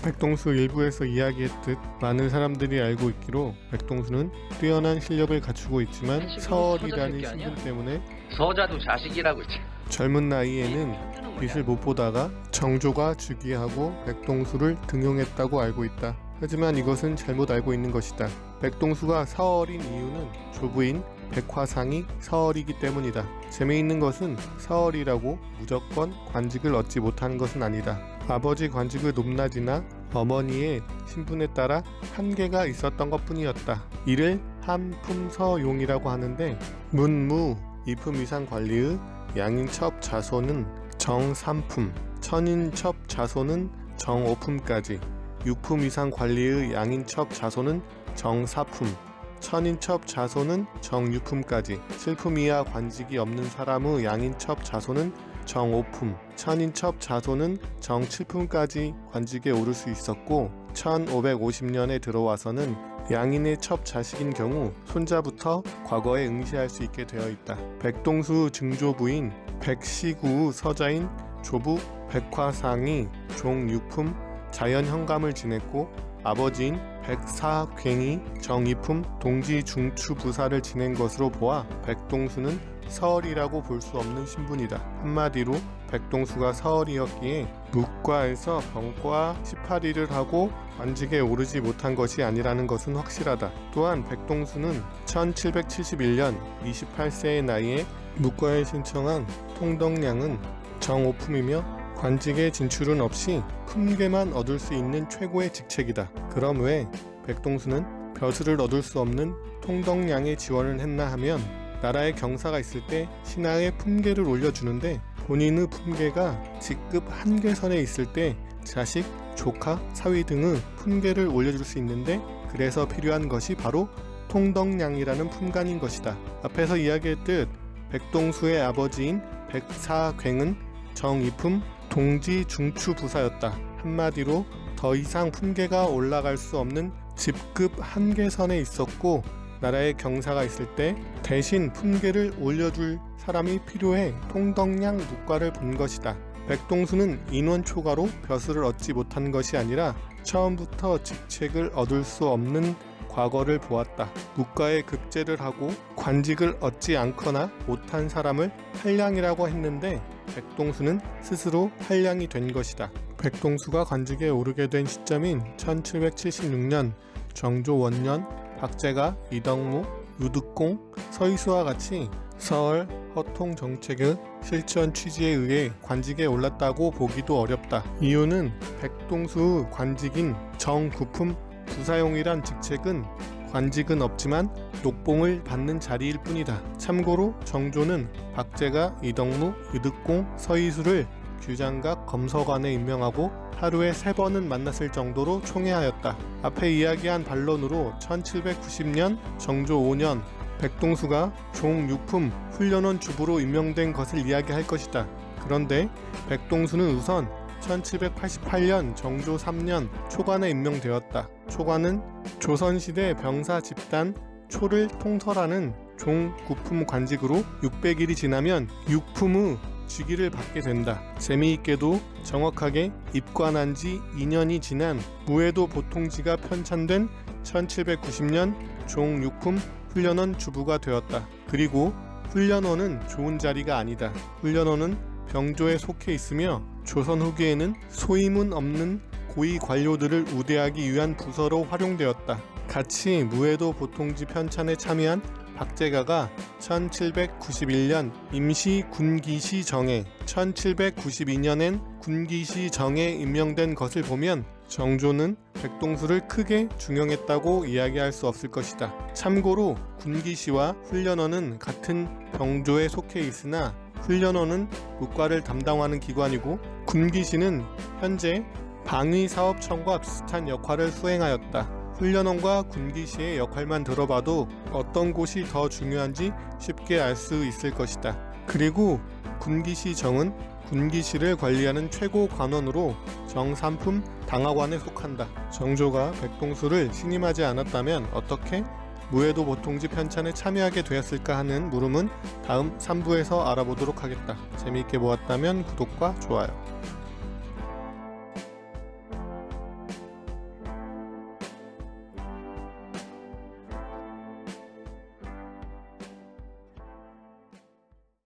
백동수 일부에서 이야기했듯 많은 사람들이 알고 있기로 백동수는 뛰어난 실력을 갖추고 있지만 서얼이라는 신분 때문에 서자도 자식이라고 했지. 젊은 나이에는 빛을 못 보다가 정조가 즉위하고 백동수를 등용했다고 알고 있다. 하지만 이것은 잘못 알고 있는 것이다. 백동수가 서얼인 이유는 조부인 백화상이 서얼이기 때문이다. 재미있는 것은 서얼이라고 무조건 관직을 얻지 못하는 것은 아니다. 아버지 관직의 높낮이나 어머니의 신분에 따라 한계가 있었던 것 뿐이었다. 이를 한품서용이라고 하는데 문무 2품 이상 관리의 양인첩 자손은 정3품, 천인첩 자손은 정5품까지, 6품 이상 관리의 양인첩 자손은 정4품, 천인첩 자손은 정6품까지, 7품 이하 관직이 없는 사람의 양인첩 자손은 정5품, 천인첩 자손은 정7품까지 관직에 오를 수 있었고 1550년에 들어와서는 양인의 첩 자식인 경우 손자부터 과거에 응시할 수 있게 되어 있다. 백동수 증조부인 백시구의 서자인 조부 백화상이 종6품 자연현감을 지냈고 아버지인 백사괭이 정2품 동지중추부사를 지낸 것으로 보아 백동수는 서얼이라고 볼 수 없는 신분이다. 한마디로 백동수가 서얼이었기에 묵과에서 병과 18일을 하고 관직에 오르지 못한 것이 아니라는 것은 확실하다. 또한 백동수는 1771년 28세의 나이에 묵과에 신청한 통덕량은 정5품이며 관직에 진출은 없이 품계만 얻을 수 있는 최고의 직책이다. 그럼 왜 백동수는 벼슬을 얻을 수 없는 통덕량에 지원을 했나 하면 나라에 경사가 있을 때 신하의 품계를 올려주는데 본인의 품계가 직급 한계선에 있을 때 자식, 조카, 사위 등의 품계를 올려줄 수 있는데 그래서 필요한 것이 바로 통덕량이라는 품간인 것이다. 앞에서 이야기했듯 백동수의 아버지인 백사괭은 정2품 동지중추부사였다. 한마디로 더 이상 품계가 올라갈 수 없는 직급 한계선에 있었고 나라에 경사가 있을 때 대신 품계를 올려줄 사람이 필요해 통덕량 묵과를 본 것이다. 백동수는 인원 초과로 벼슬을 얻지 못한 것이 아니라 처음부터 직책을 얻을 수 없는 과거를 보았다. 묵과에 급제를 하고 관직을 얻지 않거나 못한 사람을 한량이라고 했는데 백동수는 스스로 한량이 된 것이다. 백동수가 관직에 오르게 된 시점인 1776년 정조 원년 박제가 이덕무, 유득공, 서희수와 같이 서얼, 허통 정책의 실천 취지에 의해 관직에 올랐다고 보기도 어렵다. 이유는 백동수의 관직인 정9품 부사용이란 직책은 관직은 없지만 녹봉을 받는 자리일 뿐이다. 참고로 정조는 박제가 이덕무, 유득공, 서희수를 규장각 검서관에 임명하고 하루에 3번은 만났을 정도로 총애하였다. 앞에 이야기한 반론으로 1790년 정조 5년 백동수가 종6품 훈련원 주부로 임명된 것을 이야기할 것이다. 그런데 백동수는 우선 1788년 정조 3년 초관에 임명되었다. 초관은 조선시대 병사 집단 초를 통솔하는 종9품 관직으로 600일이 지나면 6품의 직위를 받게 된다. 재미있게도 정확하게 입관한 지 2년이 지난 무해도 보통지가 편찬된 1790년 종6품 훈련원 주부가 되었다. 그리고 훈련원은 좋은 자리가 아니다. 훈련원은 병조에 속해 있으며 조선 후기에는 소임은 없는 고위 관료들을 우대하기 위한 부서로 활용되었다. 같이 무해도 보통지 편찬에 참여한 박제가가 1791년 임시 군기시 정에 1792년엔 군기시 정에 임명된 것을 보면 정조는 백동수를 크게 중용했다고 이야기할 수 없을 것이다. 참고로 군기시와 훈련원은 같은 병조에 속해 있으나 훈련원은 묵과를 담당하는 기관이고 군기시는 현재 방위사업청과 비슷한 역할을 수행하였다. 훈련원과 군기시의 역할만 들어봐도 어떤 곳이 더 중요한지 쉽게 알 수 있을 것이다. 그리고 군기시정은 군기시를 관리하는 최고 관원으로 정3품 당하관에 속한다. 정조가 백동수를 신임하지 않았다면 어떻게 무해도 보통지 편찬에 참여하게 되었을까 하는 물음은 다음 3부에서 알아보도록 하겠다. 재미있게 보았다면 구독과 좋아요.